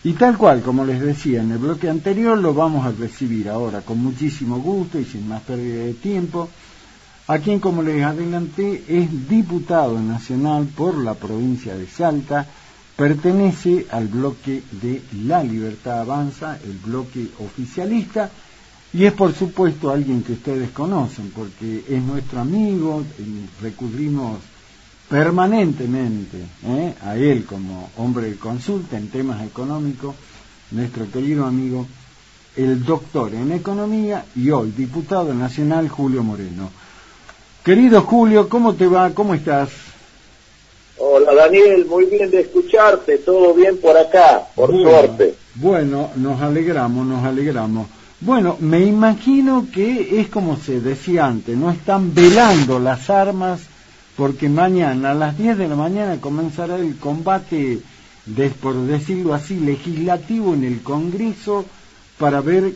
Y tal cual, como les decía en el bloque anterior, lo vamos a recibir ahora con muchísimo gusto y sin más pérdida de tiempo, a quien, como les adelanté, es diputado nacional por la provincia de Salta, pertenece al bloque de La Libertad Avanza, el bloque oficialista, y es por supuesto alguien que ustedes conocen, porque es nuestro amigo, recurrimos permanentemente a él como hombre de consulta en temas económicos, nuestro querido amigo, el doctor en economía y hoy diputado nacional Julio Moreno. Querido Julio, ¿cómo te va? ¿Cómo estás? Hola Daniel, muy bien de escucharte, todo bien por acá, por suerte. Bueno, nos alegramos. Bueno, me imagino que es como se decía antes, no están velando las armas porque mañana a las 10 de la mañana comenzará el combate, por decirlo así, legislativo en el Congreso para ver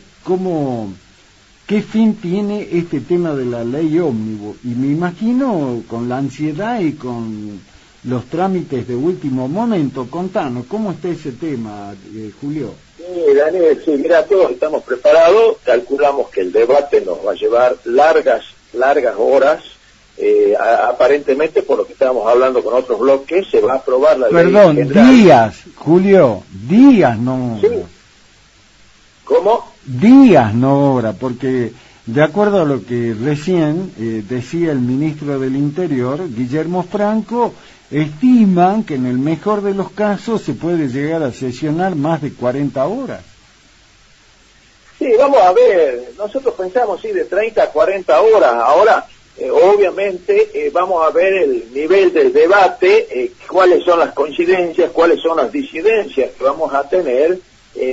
qué fin tiene este tema de la ley ómnibus. Y me imagino con la ansiedad y con los trámites de último momento. Contanos, ¿cómo está ese tema, Julio? Sí, Daniel, sí, mira, todos estamos preparados, calculamos que el debate nos va a llevar largas horas, aparentemente por lo que estábamos hablando con otros bloques, se va a aprobar la ley general. Perdón, días, Julio, días, no. Sí. ¿Cómo? Días, no horas, porque de acuerdo a lo que recién decía el ministro del Interior, Guillermo Franco, estiman que en el mejor de los casos se puede llegar a sesionar más de 40 horas. Sí, vamos a ver, nosotros pensamos sí de 30 a 40 horas, ahora obviamente vamos a ver el nivel del debate, cuáles son las coincidencias, cuáles son las disidencias que vamos a tener.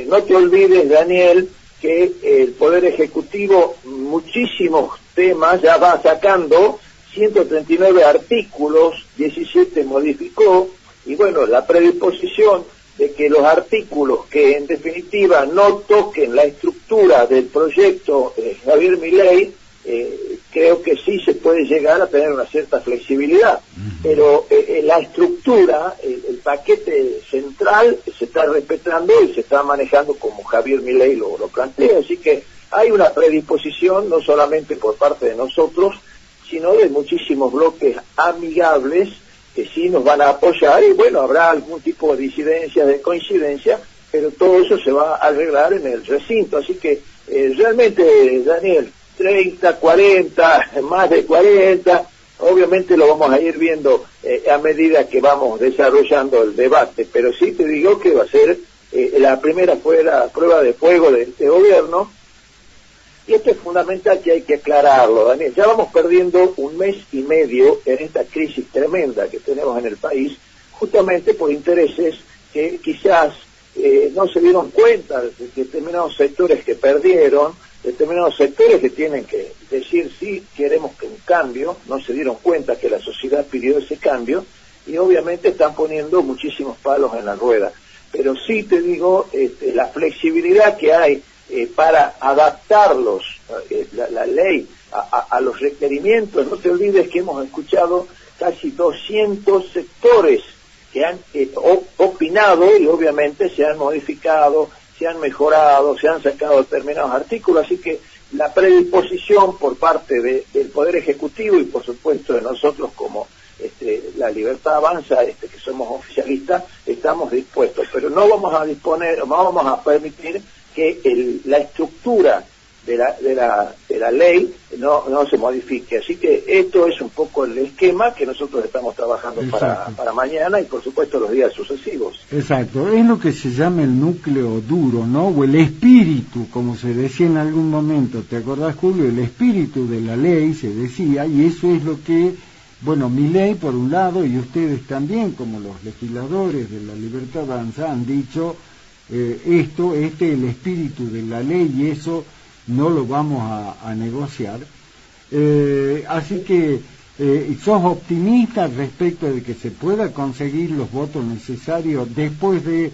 No te olvides, Daniel, que el Poder Ejecutivo muchísimos temas ya va sacando, 139 artículos, 17 modificó, y bueno, la predisposición de que los artículos que en definitiva no toquen la estructura del proyecto Javier Milei, creo que sí se puede llegar a tener una cierta flexibilidad, pero la estructura, el paquete central se está respetando y se está manejando como Javier Milei lo plantea, así que hay una predisposición no solamente por parte de nosotros, sino de muchísimos bloques amigables que sí nos van a apoyar y bueno, habrá algún tipo de disidencia, de coincidencia, pero todo eso se va a arreglar en el recinto, así que realmente, Daniel, 30, 40, más de 40, obviamente lo vamos a ir viendo a medida que vamos desarrollando el debate, pero sí te digo que va a ser, la primera fue la prueba de fuego de este gobierno, y esto es fundamental que hay que aclararlo, Daniel. Ya vamos perdiendo un mes y medio en esta crisis tremenda que tenemos en el país, justamente por intereses que quizás no se dieron cuenta de determinados sectores que perdieron, determinados sectores que tienen que decir sí, queremos que un cambio, no se dieron cuenta que la sociedad pidió ese cambio, y obviamente están poniendo muchísimos palos en la rueda. Pero sí te digo, la flexibilidad que hay para adaptarlos, la ley, a los requerimientos. No te olvides que hemos escuchado casi 200 sectores que han opinado y obviamente se han modificado, se han mejorado, se han sacado determinados artículos, así que la predisposición por parte del Poder Ejecutivo y por supuesto de nosotros como La Libertad Avanza, que somos oficialistas, estamos dispuestos, pero no vamos a permitir que la estructura de la ley no se modifique. Así que esto es un poco el esquema que nosotros estamos trabajando para mañana y por supuesto los días sucesivos. Exacto, es lo que se llama el núcleo duro, ¿no? O el espíritu, como se decía en algún momento, ¿te acordás, Julio? El espíritu de la ley se decía, y eso es lo que, bueno, Milei por un lado y ustedes también, como los legisladores de La Libertad Avanza, han dicho el espíritu de la ley y eso no lo vamos a negociar. Así que sos optimista respecto de que se pueda conseguir los votos necesarios después de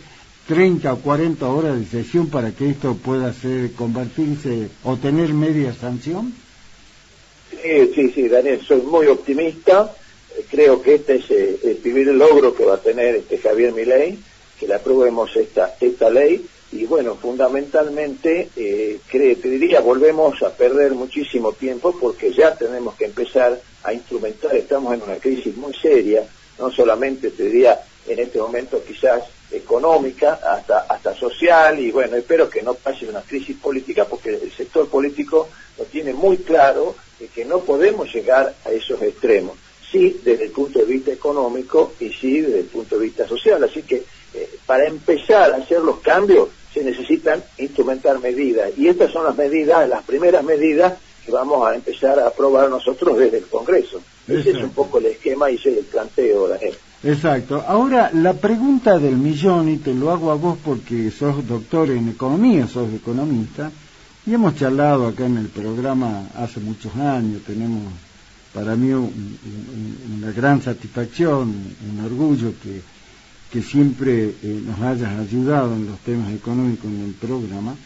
30 o 40 horas de sesión para que esto pueda convertirse o tener media sanción. Sí, Daniel, soy muy optimista. Creo que este es el primer logro que va a tener Javier Milei. le aprobemos esta ley. Y bueno, fundamentalmente, te diría, volvemos a perder muchísimo tiempo porque ya tenemos que empezar a instrumentar, estamos en una crisis muy seria, no solamente, te diría, en este momento quizás económica, hasta social, y bueno, espero que no pase una crisis política porque el sector político lo tiene muy claro de que no podemos llegar a esos extremos, sí desde el punto de vista económico y sí desde el punto de vista social, así que para empezar a hacer los cambios se necesitan instrumentar medidas, y estas son las primeras medidas que vamos a empezar a aprobar nosotros desde el Congreso. Ese es un poco el esquema y ese es el planteo, Daniel. Exacto. Ahora, la pregunta del millón, y te lo hago a vos porque sos doctor en economía, sos economista, y hemos charlado acá en el programa hace muchos años, tenemos para mí una gran satisfacción, un orgullo que siempre nos hayas ayudado en los temas económicos en el programa,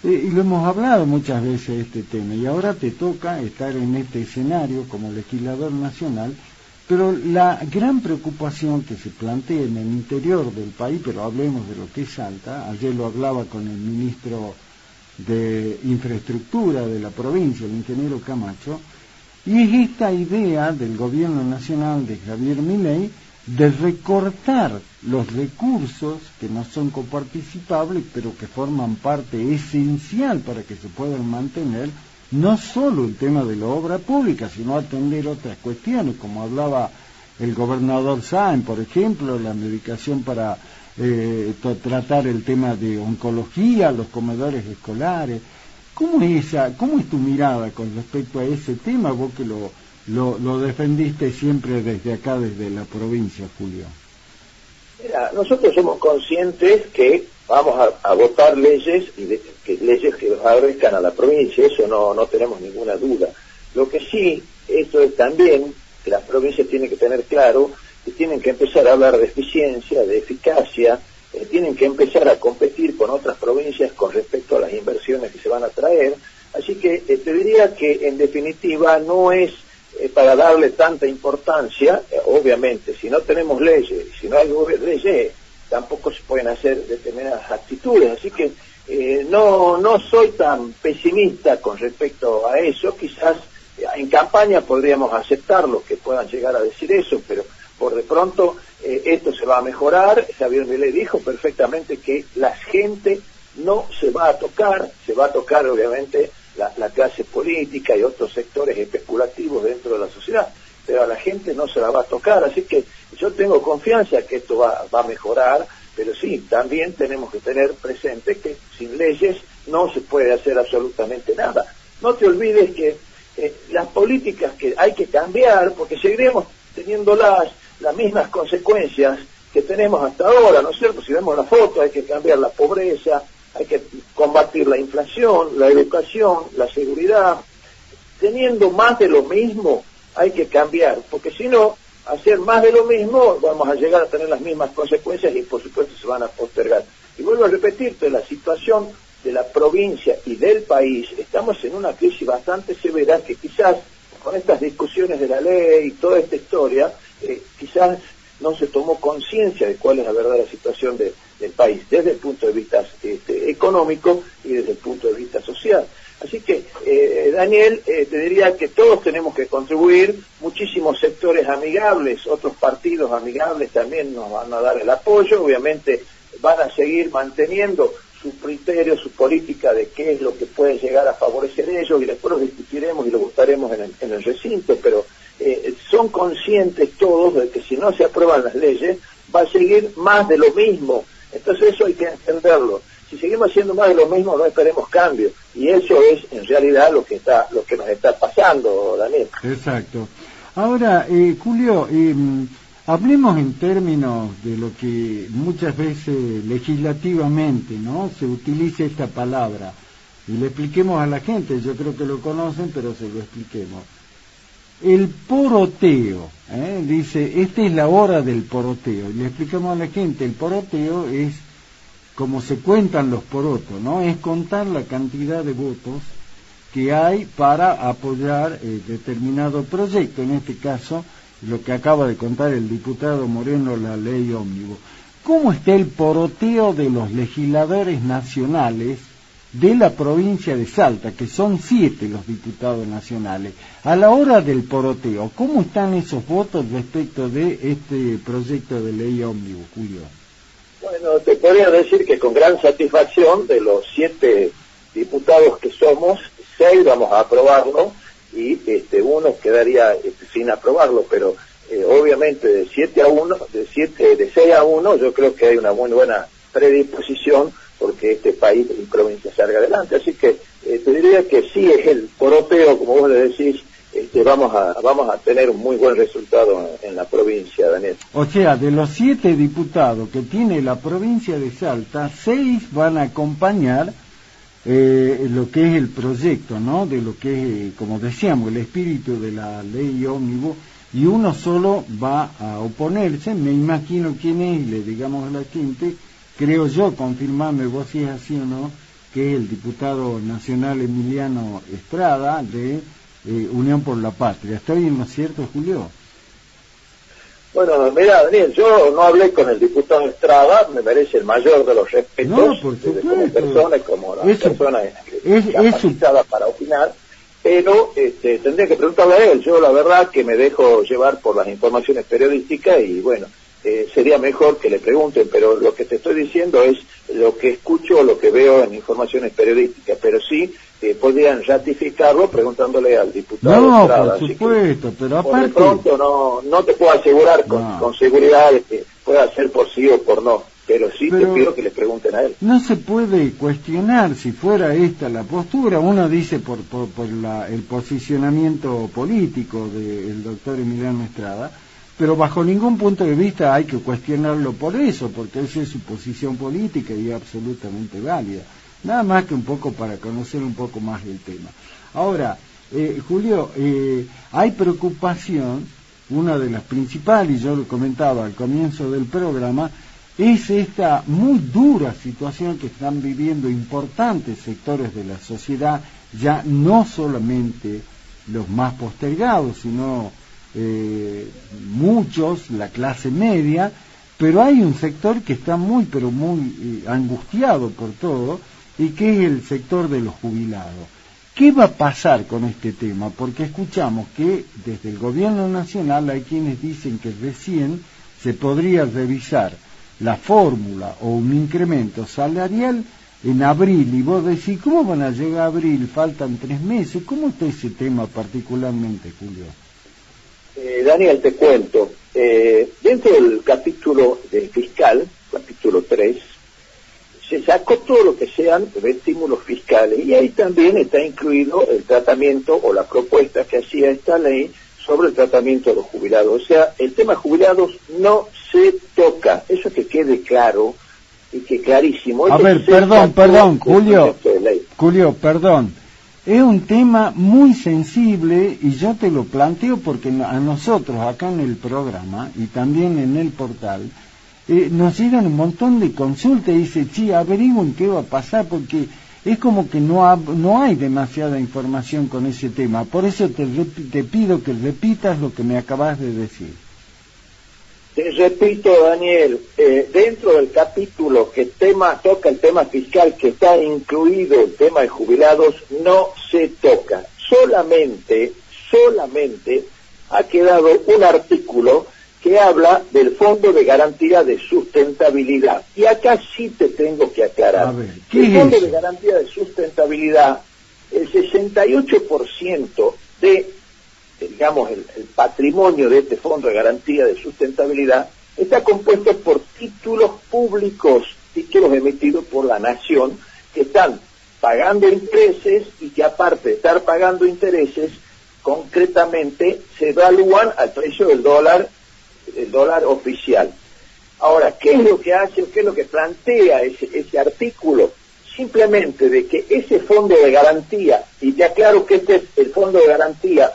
y lo hemos hablado muchas veces este tema, y ahora te toca estar en este escenario como legislador nacional, pero la gran preocupación que se plantea en el interior del país, pero hablemos de lo que es Salta, ayer lo hablaba con el ministro de Infraestructura de la provincia, el ingeniero Camacho, y es esta idea del gobierno nacional de Javier Milei de recortar los recursos que no son coparticipables, pero que forman parte esencial para que se puedan mantener no solo el tema de la obra pública, sino atender otras cuestiones, como hablaba el gobernador Sáenz, por ejemplo, la medicación para tratar el tema de oncología, los comedores escolares. ¿Cómo es tu mirada con respecto a ese tema, vos que lo defendiste siempre desde acá, desde la provincia, Julio? Mira, nosotros somos conscientes que vamos a votar leyes leyes que favorezcan a la provincia, eso no tenemos ninguna duda. Lo que sí, esto es también que las provincias tienen que tener claro que tienen que empezar a hablar de eficiencia, de eficacia, tienen que empezar a competir con otras provincias con respecto a las inversiones que se van a traer. Así que te diría que en definitiva no es para darle tanta importancia, obviamente, si no tenemos leyes, si no hay leyes, tampoco se pueden hacer determinadas actitudes, así que no soy tan pesimista con respecto a eso. Quizás en campaña podríamos aceptar los que puedan llegar a decir eso, pero por de pronto esto se va a mejorar. Javier Milei dijo perfectamente que la gente no se va a tocar, se va a tocar obviamente la clase política y otros sectores especulativos dentro de la sociedad, pero a la gente no se la va a tocar, así que yo tengo confianza que esto va a mejorar, pero sí, también tenemos que tener presente que sin leyes no se puede hacer absolutamente nada. No te olvides que las políticas que hay que cambiar, porque seguiremos teniendo las mismas consecuencias que tenemos hasta ahora, ¿no es cierto? Si vemos la foto, hay que cambiar la pobreza, hay que combatir la inflación, la educación, la seguridad. Teniendo más de lo mismo, hay que cambiar, porque si no, hacer más de lo mismo, vamos a llegar a tener las mismas consecuencias y por supuesto se van a postergar. Y vuelvo a repetirte, la situación de la provincia y del país, estamos en una crisis bastante severa que quizás con estas discusiones de la ley y toda esta historia, quizás no se tomó conciencia de cuál es la verdadera situación del país, desde el punto de vista económico y desde el punto de vista social. Así que, Daniel, te diría que todos tenemos que contribuir, muchísimos sectores amigables, otros partidos amigables también nos van a dar el apoyo, obviamente van a seguir manteniendo su criterio, su política de qué es lo que puede llegar a favorecer ellos, y después lo discutiremos y lo votaremos en el recinto, pero son conscientes todos de que si no se aprueban las leyes va a seguir más de lo mismo. Entonces eso hay que entenderlo. Si seguimos haciendo más de lo mismo, no esperemos cambio, y eso es en realidad lo que nos está pasando, Daniel. Exacto. Ahora, Julio, hablemos en términos de lo que muchas veces legislativamente, ¿no?, se utiliza esta palabra, y le expliquemos a la gente. Yo creo que lo conocen, pero se lo expliquemos. El poroteo, dice, esta es la hora del poroteo, y le explicamos a la gente, el poroteo es como se cuentan los porotos, ¿no? Es contar la cantidad de votos que hay para apoyar determinado proyecto, en este caso lo que acaba de contar el diputado Moreno, la ley ómnibus. ¿cómo está el poroteo de los legisladores nacionales de la provincia de Salta, que son 7 los diputados nacionales? A la hora del poroteo, ¿cómo están esos votos respecto de este proyecto de ley ómnibus, Julio? Bueno, te podría decir que con gran satisfacción, de los 7 diputados que somos, 6 vamos a aprobarlo y uno quedaría sin aprobarlo, pero obviamente de 6 a 1 yo creo que hay una muy buena predisposición porque este país y provincia salga adelante, así que te diría que sí es el poroteo, como vos le decís, vamos a tener un muy buen resultado en la provincia, Daniel. O sea, de los 7 diputados que tiene la provincia de Salta, 6 van a acompañar lo que es el proyecto, ¿no? De lo que es, como decíamos, el espíritu de la ley ómnibus, y uno solo va a oponerse. Me imagino quién es, y le digamos a la gente, creo yo, confirmame vos si es así o no, que es el diputado nacional Emiliano Estrada de Unión por la Patria. ¿Estoy en lo cierto, Julio? Bueno, mira, Daniel, yo no hablé con el diputado Estrada, me merece el mayor de los respetos, no, por supuesto, como persona y como la persona capacitada para opinar, pero tendría que preguntarle a él. Yo la verdad que me dejo llevar por las informaciones periodísticas y bueno, sería mejor que le pregunten, pero lo que te estoy diciendo es lo que escucho, lo que veo en informaciones periodísticas, pero sí podrían ratificarlo preguntándole al diputado Estrada. Por supuesto, pero aparte... Por de pronto no te puedo asegurar con seguridad que pueda ser por sí o por no, pero sí te pido que le pregunten a él. No se puede cuestionar si fuera esta la postura. Uno dice por el posicionamiento político del doctor Emiliano Estrada, pero bajo ningún punto de vista hay que cuestionarlo por eso, porque esa es su posición política y es absolutamente válida. Nada más que un poco para conocer un poco más el tema. Ahora, Julio, hay preocupación, una de las principales, y yo lo comentaba al comienzo del programa, es esta muy dura situación que están viviendo importantes sectores de la sociedad, ya no solamente los más postergados, sino muchos, la clase media, pero hay un sector que está muy, pero muy angustiado por todo, y que es el sector de los jubilados. ¿Qué va a pasar con este tema? Porque escuchamos que desde el gobierno nacional hay quienes dicen que recién se podría revisar la fórmula o un incremento salarial en abril, y vos decís, ¿cómo van a llegar a abril? Faltan 3 meses. ¿Cómo está ese tema particularmente, Julio? Daniel, te cuento. Dentro del capítulo fiscal, capítulo 3, se sacó todo lo que sean estímulos fiscales y ahí también está incluido el tratamiento o la propuesta que hacía esta ley sobre el tratamiento de los jubilados. O sea, el tema jubilados no se toca, eso que quede claro y que clarísimo. A ver, perdón, Julio, perdón. Es un tema muy sensible y yo te lo planteo porque a nosotros acá en el programa y también en el portal nos llegan un montón de consultas y dicen, sí, averigüen qué va a pasar porque es como que no hay demasiada información con ese tema. Por eso te pido que repitas lo que me acabas de decir. Te repito, Daniel, dentro del capítulo que toca el tema fiscal, que está incluido el tema de jubilados, no se toca. Solamente ha quedado un artículo que habla del Fondo de Garantía de Sustentabilidad. Y acá sí te tengo que aclarar. A ver, ¿qué el Fondo de Garantía de Sustentabilidad, el 68% de digamos, el patrimonio de este Fondo de Garantía de Sustentabilidad está compuesto por títulos públicos, títulos emitidos por la Nación, que están pagando intereses y que aparte de estar pagando intereses, concretamente se evalúan al precio del dólar, el dólar oficial. Ahora, ¿qué es lo que hace o qué es lo que plantea ese artículo? Simplemente de que ese Fondo de Garantía, y te aclaro que este es el Fondo de Garantía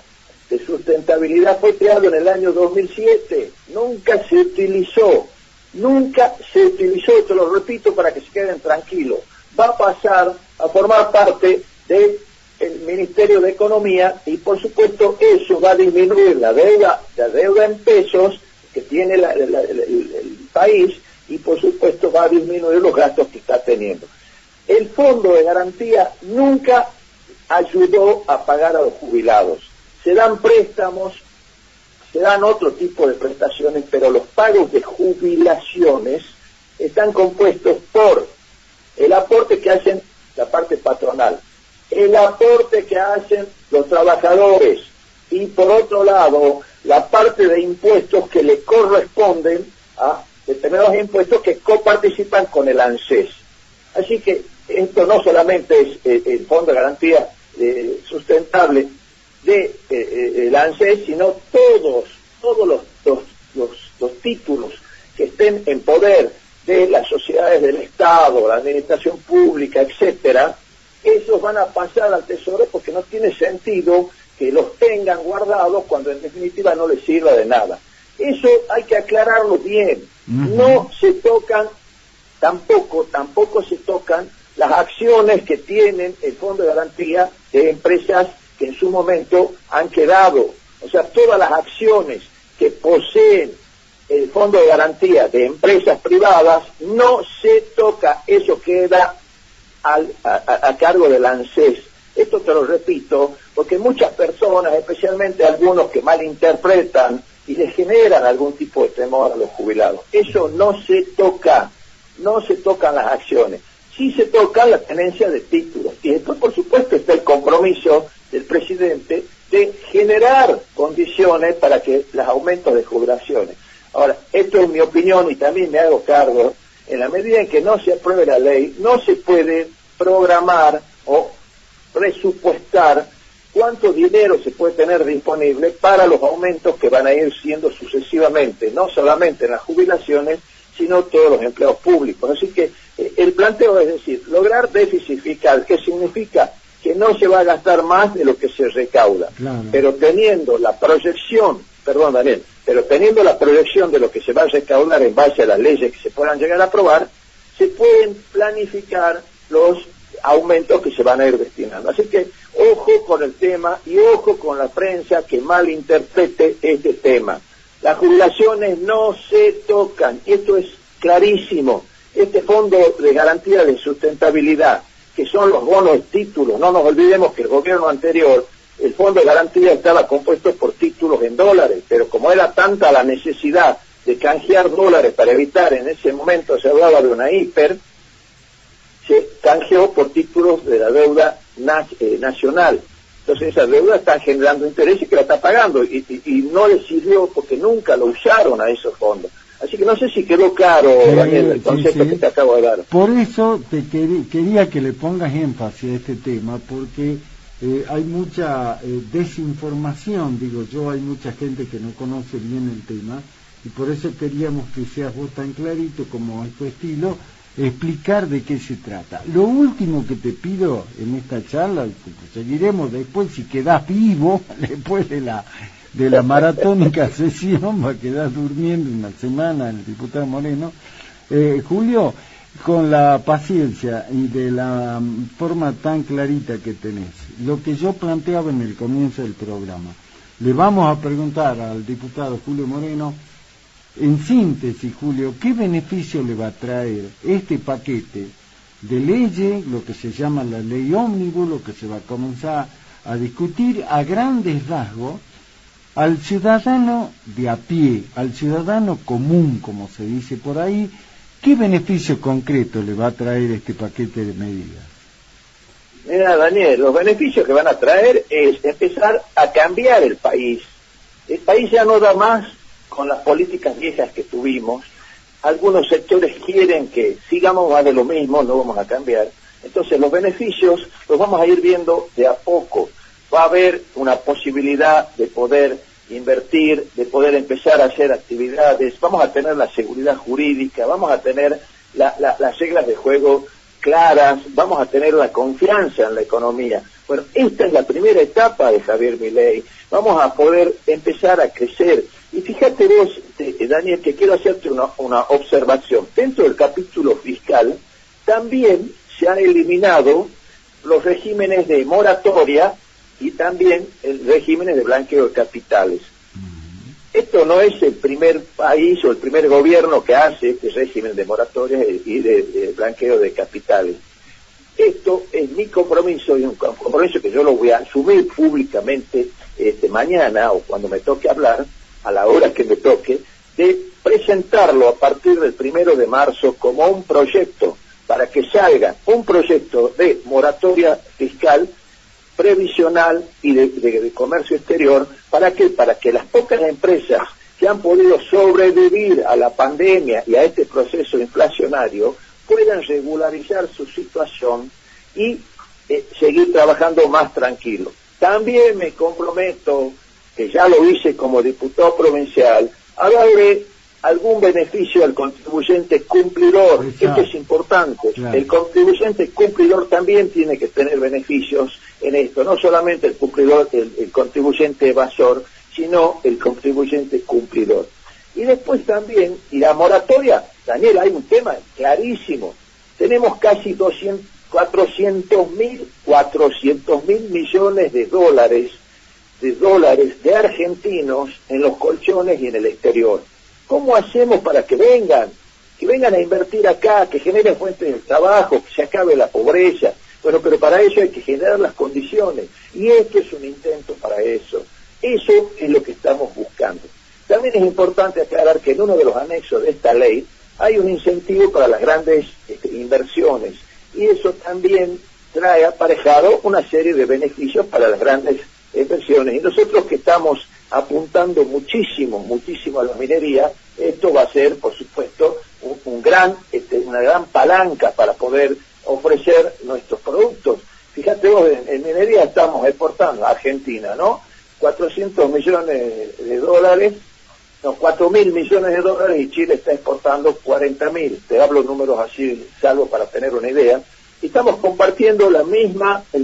de Sustentabilidad, fue creado en el año 2007, nunca se utilizó, te lo repito para que se queden tranquilos, va a pasar a formar parte del Ministerio de Economía y por supuesto eso va a disminuir la deuda en pesos que tiene el país y por supuesto va a disminuir los gastos que está teniendo. El fondo de garantía nunca ayudó a pagar a los jubilados. Se dan préstamos, se dan otro tipo de prestaciones, pero los pagos de jubilaciones están compuestos por el aporte que hacen la parte patronal, el aporte que hacen los trabajadores y por otro lado la parte de impuestos que le corresponden a determinados impuestos que coparticipan con el ANSES. Así que esto no solamente es el Fondo de Garantía Sustentable de el ANSES, sino todos los títulos que estén en poder de las sociedades del Estado, la administración pública, etcétera, esos van a pasar al Tesoro porque no tiene sentido que los tengan guardados cuando en definitiva no les sirva de nada. Eso hay que aclararlo bien. No se tocan, tampoco se tocan las acciones que tienen el Fondo de Garantía de empresas que en su momento han quedado. O sea, todas las acciones que poseen el Fondo de Garantía de empresas privadas no se toca, eso queda a cargo del ANSES. Esto te lo repito porque muchas personas, especialmente algunos que malinterpretan y les generan algún tipo de temor a los jubilados, eso no se toca, no se tocan las acciones, sí se toca la tenencia de títulos. Y después, por supuesto, está el compromiso del presidente de generar condiciones para que los aumentos de jubilaciones. Ahora, esto es mi opinión y también me hago cargo, en la medida en que no se apruebe la ley, no se puede programar o presupuestar cuánto dinero se puede tener disponible para los aumentos que van a ir siendo sucesivamente, no solamente en las jubilaciones, sino todos los empleados públicos. Así que el planteo es decir, lograr déficit fiscal, ¿qué significa? Que no se va a gastar más de lo que se recauda, claro. Pero teniendo la proyección, perdón Daniel, pero teniendo la proyección de lo que se va a recaudar en base a las leyes que se puedan llegar a aprobar, se pueden planificar los aumentos que se van a ir destinando. Así que ojo con el tema y ojo con la prensa que malinterprete este tema. Las jubilaciones no se tocan, esto es clarísimo. Este fondo de garantía de sustentabilidad, que son los bonos títulos, no nos olvidemos que el gobierno anterior, el fondo de garantía estaba compuesto por títulos en dólares, pero como era tanta la necesidad de canjear dólares para evitar, en ese momento se hablaba de una hiper, se canjeó por títulos de la deuda nacional. Entonces esa deuda está generando intereses que la está pagando y no le sirvió porque nunca lo usaron a esos fondos. Así que no sé si quedó claro, Daniel, el concepto que te acabo de dar. Por eso te quería que le pongas énfasis a este tema, porque hay mucha desinformación, digo yo, hay mucha gente que no conoce bien el tema, y por eso queríamos que seas vos tan clarito como es tu estilo, explicar de qué se trata. Lo último que te pido en esta charla, que seguiremos después, si quedás vivo, después de la maratónica sesión, va a quedar durmiendo una semana el diputado Moreno. Julio, con la paciencia y de la forma tan clarita que tenés, lo que yo planteaba en el comienzo del programa, le vamos a preguntar al diputado Julio Moreno, en síntesis, Julio, ¿qué beneficio le va a traer este paquete de leyes, lo que se llama la ley ómnibus, lo que se va a comenzar a discutir a grandes rasgos, al ciudadano de a pie, al ciudadano común, como se dice por ahí? ¿Qué beneficio concreto le va a traer este paquete de medidas? Mira, Daniel, los beneficios que van a traer es empezar a cambiar el país. El país ya no da más con las políticas viejas que tuvimos. Algunos sectores quieren que sigamos más de lo mismo, no vamos a cambiar. Entonces los beneficios los vamos a ir viendo de a poco. Va a haber una posibilidad de poder invertir, de poder empezar a hacer actividades, vamos a tener la seguridad jurídica, vamos a tener las reglas de juego claras, vamos a tener la confianza en la economía. Bueno, esta es la primera etapa de Javier Milei. Vamos a poder empezar a crecer. Y fíjate vos, Daniel, que quiero hacerte una observación. Dentro del capítulo fiscal también se han eliminado los regímenes de moratoria y también el régimen de blanqueo de capitales. esto no es el primer país o el primer gobierno que hace este régimen de moratoria y de blanqueo de capitales. Esto es mi compromiso y un compromiso que yo lo voy a asumir públicamente mañana o cuando me toque hablar, a la hora que me toque, de presentarlo a partir del 1 de marzo como un proyecto para que salga un proyecto de moratoria fiscal previsional y de comercio exterior. ¿Para qué? Para que las pocas empresas que han podido sobrevivir a la pandemia y a este proceso inflacionario puedan regularizar su situación y seguir trabajando más tranquilo. También me comprometo, que ya lo hice como diputado provincial, a darle algún beneficio al contribuyente cumplidor. Esto es importante. Claro. El contribuyente cumplidor también tiene que tener beneficios en esto, no solamente el cumplidor, el contribuyente evasor, sino el contribuyente cumplidor. Y después también, y la moratoria, Daniel, hay un tema clarísimo. Tenemos casi 400 mil millones de dólares de argentinos en los colchones y en el exterior. ¿Cómo hacemos para que vengan a invertir acá, que generen fuentes de trabajo, que se acabe la pobreza? Bueno, pero para eso hay que generar las condiciones, y esto es un intento para eso. Eso es lo que estamos buscando. También es importante aclarar que en uno de los anexos de esta ley hay un incentivo para las grandes inversiones, y eso también trae aparejado una serie de beneficios para las grandes inversiones. Y nosotros que estamos apuntando muchísimo a la minería, esto va a ser, por supuesto, una gran palanca para poder ofrecer nuestros productos. Fíjate vos, en minería estamos exportando a Argentina, ¿no? 400 millones de dólares, no, 4.000 millones de dólares, y Chile está exportando 40.000. Te hablo números así, salvo para tener una idea. Y estamos compartiendo el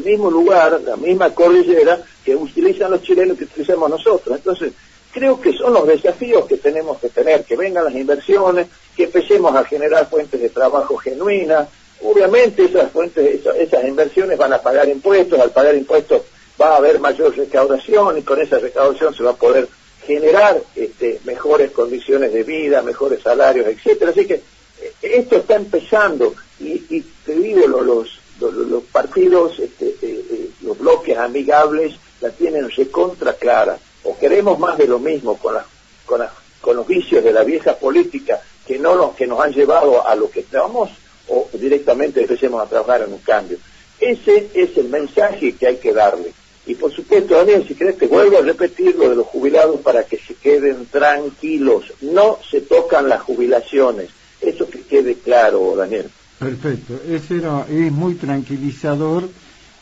mismo lugar, la misma cordillera que utilizan los chilenos, que utilizamos nosotros. Entonces, creo que son los desafíos que tenemos que tener, que vengan las inversiones, que empecemos a generar fuentes de trabajo genuinas. Obviamente esas inversiones van a pagar impuestos, al pagar impuestos va a haber mayor recaudación, y con esa recaudación se va a poder generar mejores condiciones de vida, mejores salarios, etcétera. Así que esto está empezando, y te digo, los partidos, los bloques amigables la tienen recontra clara. O queremos más de lo mismo con los vicios de la vieja política que nos han llevado a lo que estamos, o directamente empecemos a trabajar en un cambio. Ese es el mensaje que hay que darle. Y por supuesto, Daniel, si querés te vuelvo a repetir lo de los jubilados para que se queden tranquilos. No se tocan las jubilaciones. Eso que quede claro, Daniel. Perfecto. Es muy tranquilizador,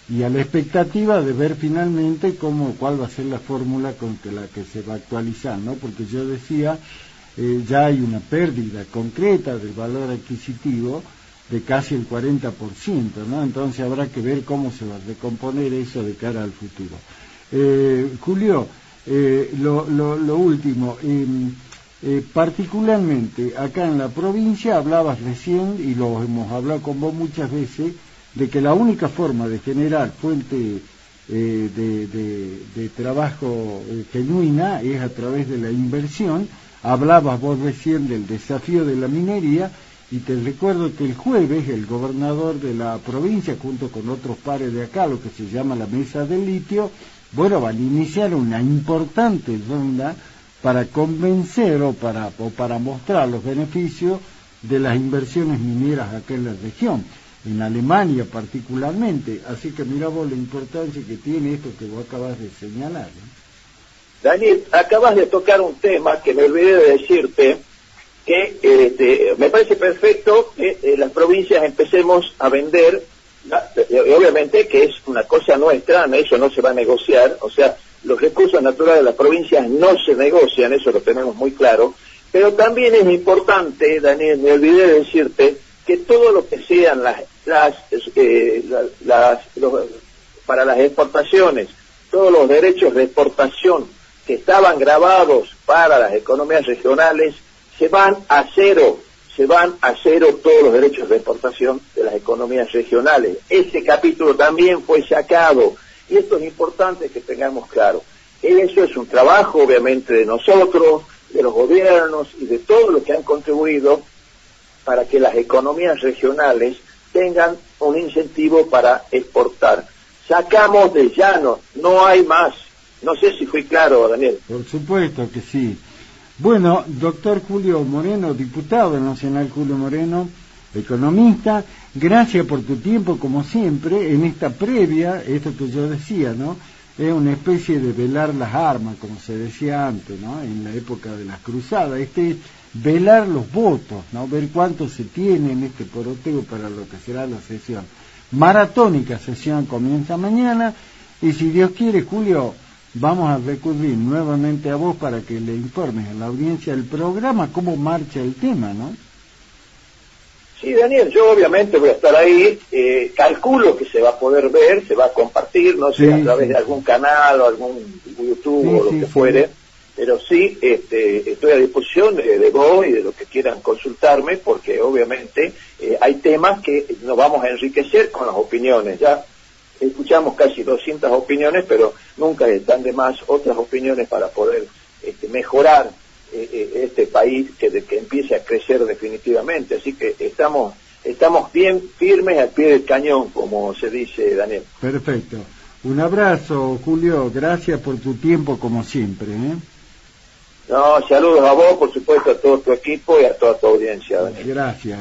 y a la expectativa de ver finalmente cuál va a ser la fórmula con la que se va a actualizar, ¿no? Porque yo decía, ya hay una pérdida concreta del valor adquisitivo de casi el 40%, ¿no? Entonces habrá que ver cómo se va a recomponer eso de cara al futuro. Julio, lo último, particularmente acá en la provincia, hablabas recién, y lo hemos hablado con vos muchas veces, de que la única forma de generar fuente de trabajo genuina es a través de la inversión. Hablabas vos recién del desafío de la minería, y te recuerdo que el jueves el gobernador de la provincia, junto con otros pares de acá, lo que se llama la Mesa del Litio, van a iniciar una importante ronda para convencer o para mostrar los beneficios de las inversiones mineras acá en la región, en Alemania particularmente. Así que mira vos la importancia que tiene esto que vos acabas de señalar, ¿no? Daniel, acabas de tocar un tema que me olvidé de decirte, que me parece perfecto que las provincias empecemos a vender, obviamente que es una cosa nuestra, eso no se va a negociar, o sea, los recursos naturales de las provincias no se negocian, eso lo tenemos muy claro, pero también es importante, Daniel, me olvidé de decirte, que todo lo que sean para las exportaciones, todos los derechos de exportación que estaban grabados para las economías regionales, se van a cero todos los derechos de exportación de las economías regionales. Ese capítulo también fue sacado, y esto es importante que tengamos claro. Eso es un trabajo, obviamente, de nosotros, de los gobiernos y de todos los que han contribuido para que las economías regionales tengan un incentivo para exportar. Sacamos del llano, no hay más. No sé si fui claro, Daniel. Por supuesto que sí. Bueno, doctor Julio Moreno, diputado nacional Julio Moreno, economista, gracias por tu tiempo, como siempre, en esta previa, esto que yo decía, ¿no? Es una especie de velar las armas, como se decía antes, ¿no? En la época de las cruzadas, velar los votos, ¿no? Ver cuánto se tiene en este poroteo para lo que será la sesión. Maratónica sesión comienza mañana, y si Dios quiere, Julio, vamos a recurrir nuevamente a vos para que le informes a la audiencia del programa cómo marcha el tema, ¿no? Sí, Daniel, yo obviamente voy a estar ahí, calculo que se va a poder ver, se va a compartir, no sé, a través de algún canal o algún YouTube o lo que fuere, pero sí estoy a disposición de vos y de los que quieran consultarme, porque obviamente hay temas que nos vamos a enriquecer con las opiniones. Ya escuchamos casi 200 opiniones, pero nunca están de más otras opiniones para poder mejorar este país que empiece a crecer definitivamente. Así que estamos bien firmes al pie del cañón, como se dice, Daniel. Perfecto. Un abrazo, Julio. Gracias por tu tiempo, como siempre, ¿eh? No, saludos a vos, por supuesto, a todo tu equipo y a toda tu audiencia, Daniel. Gracias.